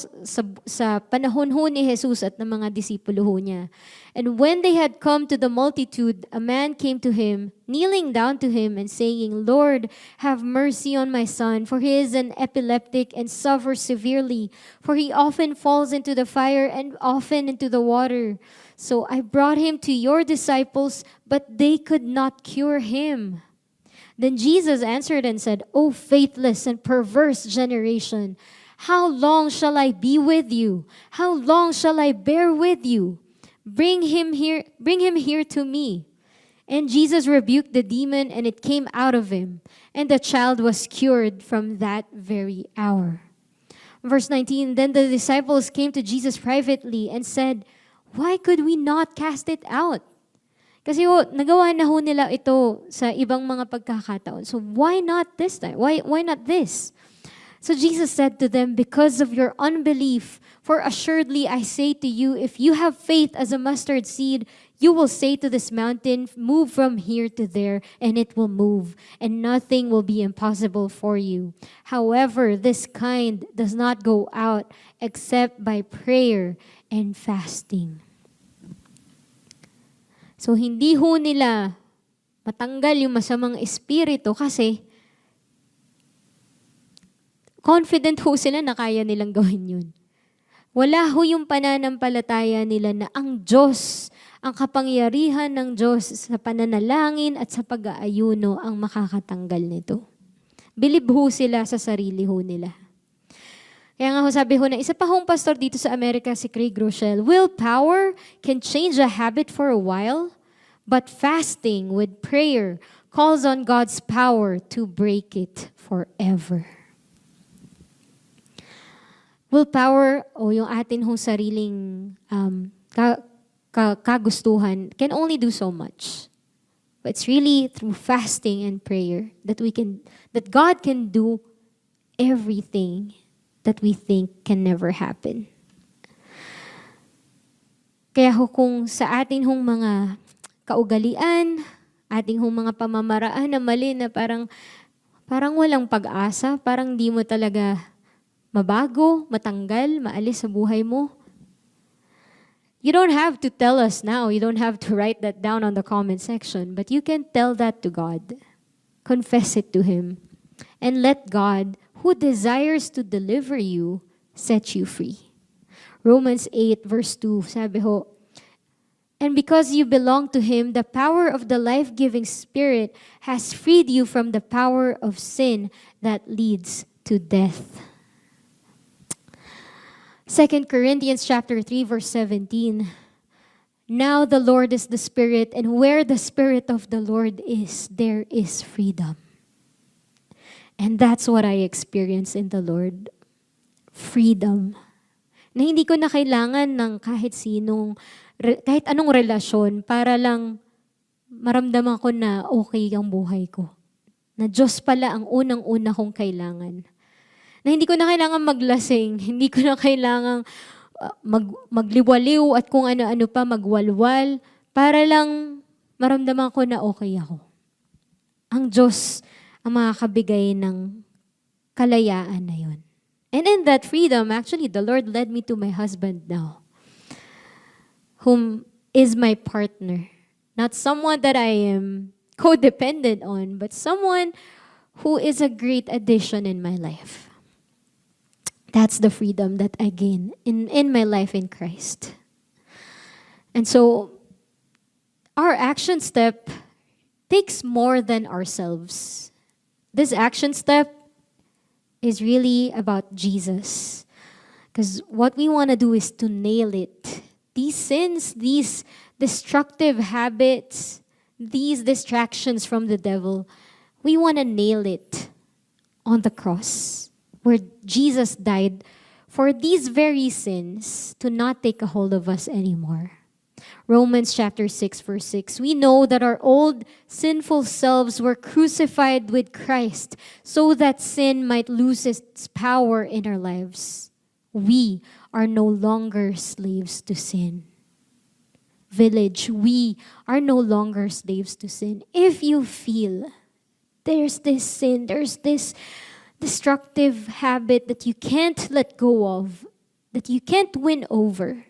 sa panahon ho ni Jesus at ng mga disipulo ho niya. And when they had come to the multitude, a man came to him, kneeling down to him and saying, Lord, have mercy on my son, for he is an epileptic and suffers severely, for he often falls into the fire and often into the water. So I brought him to your disciples, but they could not cure him. Then Jesus answered and said, O faithless and perverse generation, how long shall I be with you? How long shall I bear with you? Bring him here to me. And Jesus rebuked the demon, and it came out of him, and the child was cured from that very hour. Verse 19, then the disciples came to Jesus privately and said, why could we not cast it out? Kasi nagawa na ho nila ito sa ibang mga pagkakataon. So why not this time? Why not this? So Jesus said to them, because of your unbelief, for assuredly I say to you, if you have faith as a mustard seed, you will say to this mountain, move from here to there, and it will move, and nothing will be impossible for you. However, this kind does not go out except by prayer and fasting. So hindi ho nila matanggal yung masamang espiritu kasi confident ho sila na kaya nilang gawin yun. Wala ho yung pananampalataya nila na ang Diyos, ang kapangyarihan ng Diyos sa pananalangin at sa pag-aayuno ang makakatanggal nito. Bilib ho sila sa sarili ho nila. Kaya nga ho sabi ho na isa pa hong pastor dito sa Amerika, si Craig Rochelle, willpower can change a habit for a while, but fasting with prayer calls on God's power to break it forever. Willpower o yung atin hong sariling kagustuhan can only do so much. But it's really through fasting and prayer that God can do everything that we think can never happen. Kaya ho kung sa atin hong mga kaugalian, ating hong mga pamamaraan na mali na parang walang pag-asa, parang di mo talaga mabago, matanggal, maalis sa buhay mo. You don't have to tell us now. You don't have to write that down on the comment section. But you can tell that to God. Confess it to Him. And let God, who desires to deliver you, set you free. Romans 8 verse 2, sabi ho, and because you belong to Him, the power of the life-giving Spirit has freed you from the power of sin that leads to death. 2 Corinthians chapter 3 verse 17. Now the Lord is the Spirit, and where the Spirit of the Lord is, there is freedom. And that's what I experience in the Lord. Freedom. Na hindi ko na kailangan ng kahit anong relasyon para lang maramdaman ko na okay ang buhay ko. Na Diyos pala ang unang-una kong kailangan. Na hindi ko na kailangan maglasing, hindi ko na kailangan magliwaliw at kung ano-ano pa, magwalwal, para lang maramdaman ko na okay ako. Ang Diyos ang makakabigay ng kalayaan na yun. And in that freedom, actually, the Lord led me to my husband now, whom is my partner. Not someone that I am codependent on, but someone who is a great addition in my life. That's the freedom that I gain in my life in Christ. And so, our action step takes more than ourselves. This action step is really about Jesus. Because what we want to do is to nail it. These sins, these destructive habits, these distractions from the devil, we want to nail it on the cross where Jesus died for these very sins to not take a hold of us anymore. Romans chapter 6 verse 6, we know that our old sinful selves were crucified with Christ so that sin might lose its power in our lives. We are no longer slaves to sin. Village, we are no longer slaves to sin. If you feel there's this sin, there's this destructive habit that you can't let go of, that you can't win over,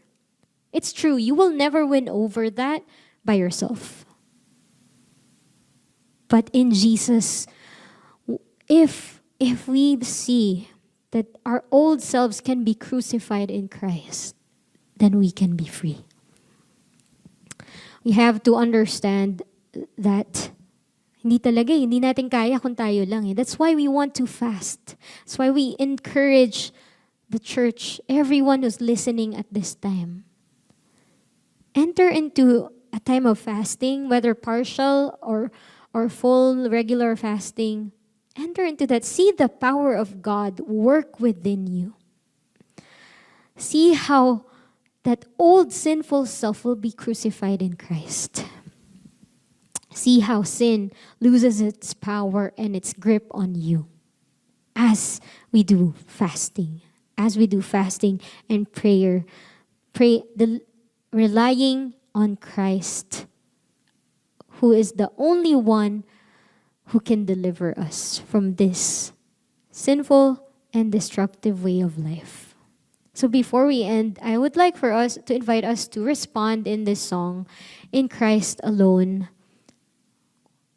it's true, you will never win over that by yourself. But in Jesus, if we see that our old selves can be crucified in Christ, then we can be free. We have to understand that hindi natin kaya kung tayo lang eh. That's why we want to fast. That's why we encourage the church, everyone who's listening at this time. Enter into a time of fasting, whether partial or full regular fasting. Enter into that. See the power of God work within you. See how that old sinful self will be crucified in Christ. See how sin loses its power and its grip on you as we do fasting. As we do fasting and prayer. Relying on Christ, who is the only one who can deliver us from this sinful and destructive way of life. So before we end, I would like for us to invite us to respond in this song, In Christ Alone.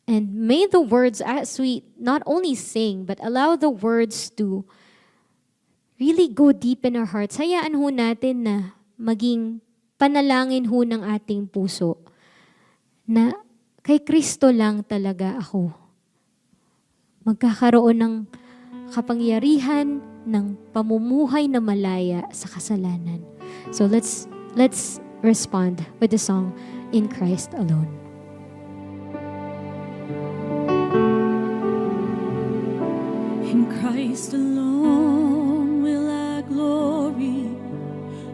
And may the words, as we not only sing, but allow the words to really go deep in our hearts. Hayaan ho natin na maging panalangin ho ng ating puso na kay Kristo lang talaga ako. Magkakaroon ng kapangyarihan ng pamumuhay na malaya sa kasalanan. So let's respond with the song, In Christ Alone.
In Christ alone will I glory,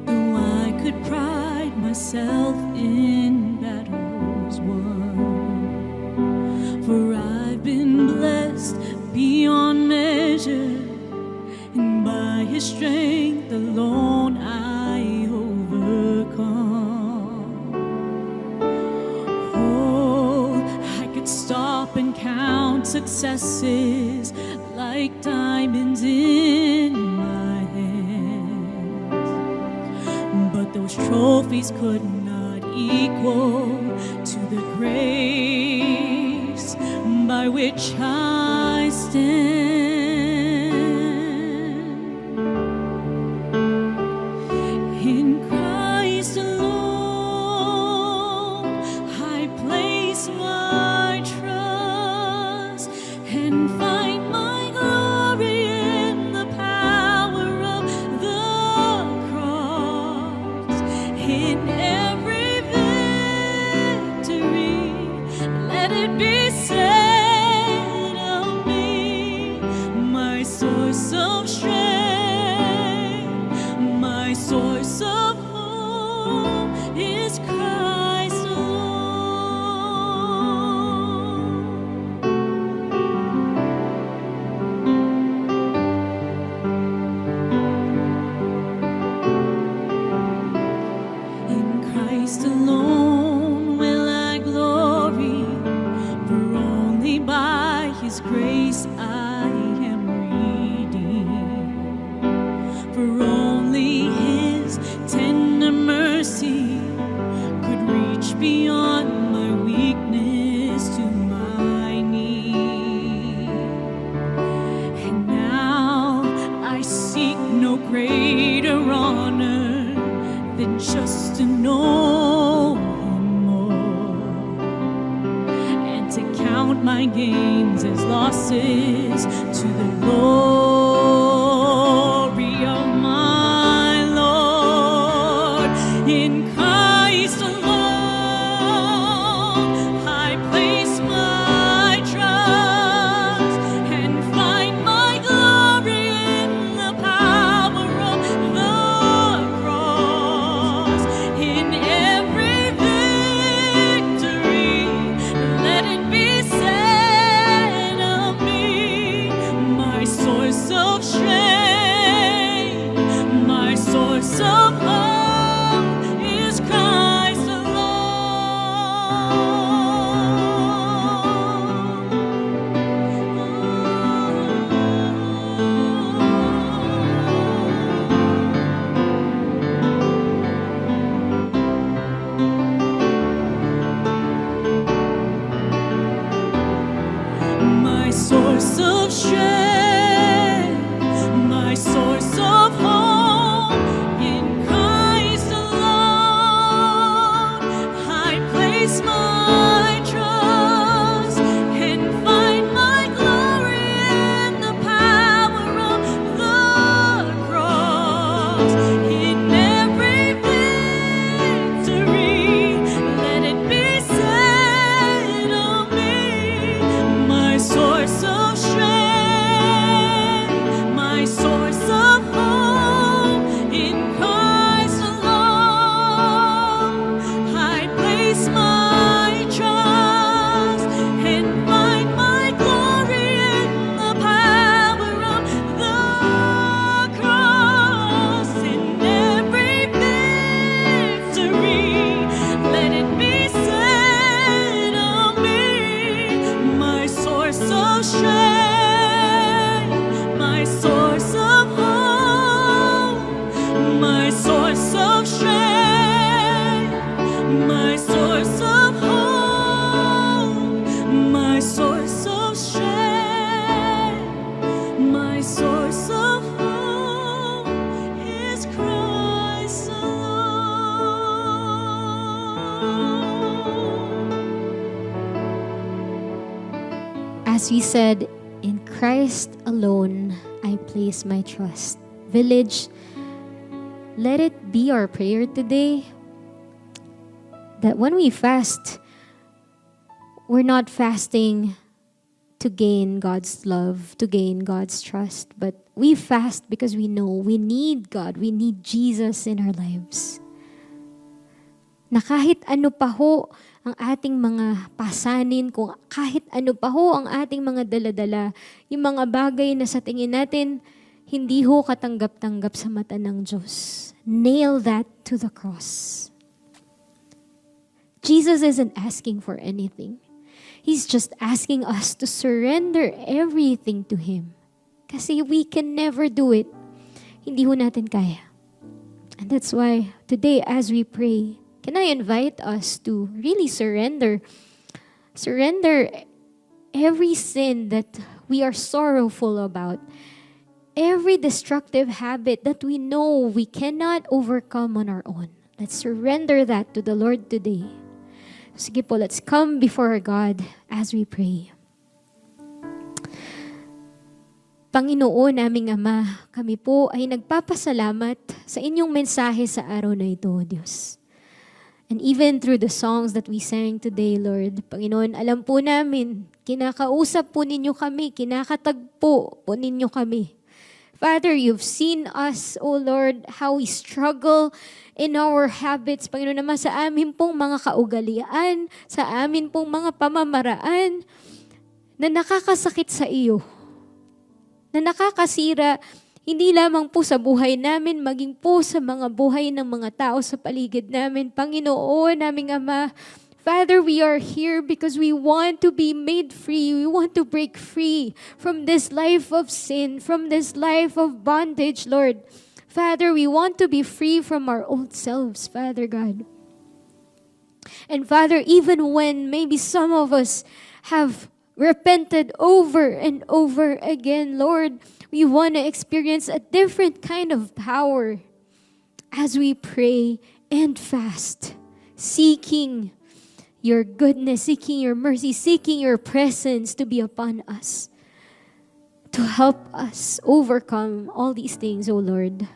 though I could pride myself in battles won. For I've been blessed beyond measure, and by His strength alone I overcome. Oh, I could stop and count successes like diamonds in my hands, but those trophies could not equal to the grace by which I stand. In Christ alone I place my trust and find my glory in the power of the cross. In every victory, let it be said of me, my source of strength, my source of hope is Christ alone. In Christ alone will I glory, for only by His grace I am redeemed. For only His tender mercy could reach beyond my weakness to my need. greater honor than just to know Him more, and to count my gains as losses to the glory of my Lord. In Christ alone I place my trust and find my glory in the power of the cross. In every victory, let it be said of me, my source of strength, my source of hope is Christ alone. My source of strength, my source of hope, in Christ alone I place my trust and find my glory in the power of the cross. In every victory, let it be said of me, my source of strength, my source of hope, in Christ alone I place my trust and find my glory in the power of the cross. In every victory, let it be said of me, my source of strength, my source of hope, my source of strength, my source of hope, my source of strength, my source of hope is Christ alone.
As we said, in Christ alone, I place my trust. Village, let it be our prayer today that when we fast, we're not fasting to gain God's love, to gain God's trust, but we fast because we know we need God, we need Jesus in our lives. Na kahit ano pa ho ang ating mga pasanin, kung kahit ano pa ho ang ating mga daladala, yung mga bagay na sa tingin natin, hindi ho katanggap-tanggap sa mata ng Diyos. Nail that to the cross. Jesus isn't asking for anything. He's just asking us to surrender everything to Him. Kasi we can never do it. Hindi ho natin kaya. And that's why today as we pray, can I invite us to really surrender? Surrender every sin that we are sorrowful about. Every destructive habit that we know we cannot overcome on our own. Let's surrender that to the Lord today. Sige po, let's come before our God as we pray. Panginoon, naming Ama, kami po ay nagpapasalamat sa inyong mensahe sa araw na ito, Diyos. And even through the songs that we sang today, Lord, Panginoon, alam po namin, kinakausap po ninyo kami, kinakatagpo po ninyo kami. Father, you've seen us, O Lord, how we struggle in our habits. Panginoon naman, sa amin pong mga kaugalian, sa amin pong mga pamamaraan na nakakasakit sa iyo, na nakakasira hindi lamang po sa buhay namin, maging po sa mga buhay ng mga tao sa paligid namin. Panginoon, naming Ama, Father, we are here because we want to be made free. We want to break free from this life of sin, from this life of bondage, Lord. Father, we want to be free from our old selves, Father God. And Father, even when maybe some of us have repented over and over again. Lord, we want to experience a different kind of power as we pray and fast, seeking your goodness, seeking your mercy, seeking your presence to be upon us, to help us overcome all these things, O Lord.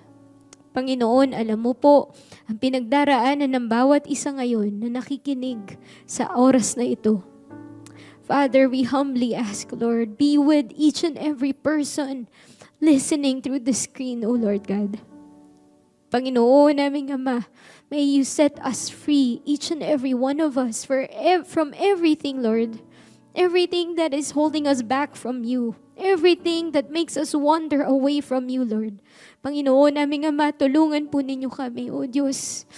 Panginoon, alam mo po ang pinagdaraanan ng bawat isa ngayon na nakikinig sa oras na ito. Father, we humbly ask, Lord, be with each and every person listening through the screen, O Lord God. Panginoon naming Ama, may you set us free, each and every one of us, from everything, Lord. Everything that is holding us back from you. Everything that makes us wander away from you, Lord. Panginoon naming Ama, tulungan po ninyo kami, O Diyos.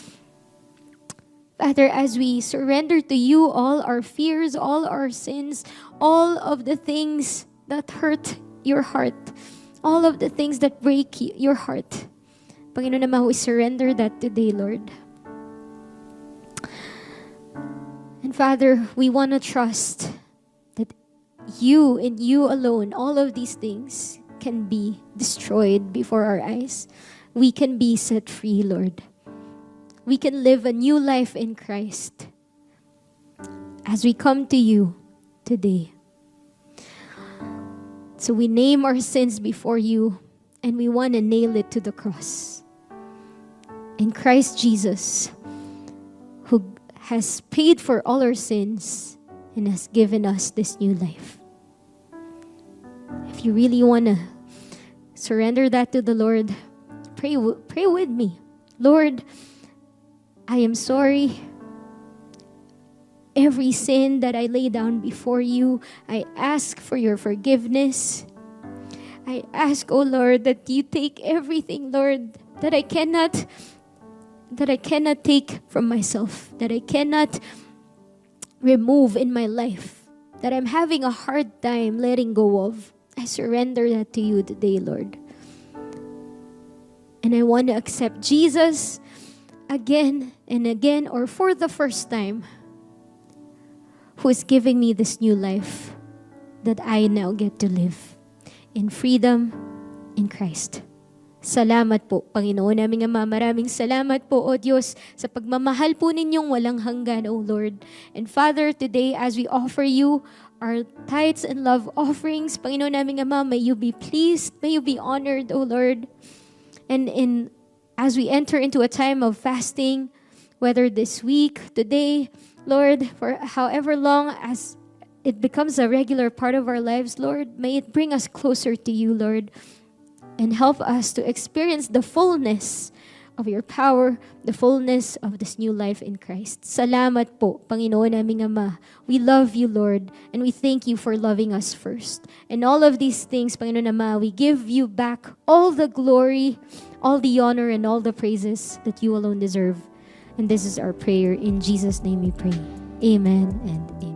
Father, as we surrender to you all our fears, all our sins, all of the things that hurt your heart, all of the things that break your heart, Panginoon naman, we surrender that today, Lord. And Father, we want to trust that you and you alone, all of these things can be destroyed before our eyes. We can be set free, Lord. We can live a new life in Christ as we come to you today. So we name our sins before you and we want to nail it to the cross. In Christ Jesus, who has paid for all our sins and has given us this new life. If you really want to surrender that to the Lord, pray with me. Lord, I am sorry. Every sin that I lay down before you, I ask for your forgiveness. I ask, oh Lord, that you take everything, Lord, that I cannot take from myself, that I cannot remove in my life, that I'm having a hard time letting go of. I surrender that to you today, Lord. And I want to accept Jesus again and again, or for the first time, who is giving me this new life that I now get to live in freedom in Christ. Salamat po, Panginoon naming Ama. Maraming salamat po, O Diyos, sa pagmamahal po ninyong walang hanggan, O Lord. And Father, today as we offer you our tithes and love offerings, Panginoon naming Ama, may you be pleased, may you be honored, O Lord. And as we enter into a time of fasting, whether this week, today, Lord, for however long as it becomes a regular part of our lives, Lord, may it bring us closer to you, Lord, and help us to experience the fullness of your power, the fullness of this new life in Christ. Salamat po, Panginoon naming Ama. We love you, Lord, and we thank you for loving us first. And all of these things, Panginoon Ama, we give you back all the glory, all the honor, and all the praises that you alone deserve. And this is our prayer. In Jesus' name we pray. Amen and amen.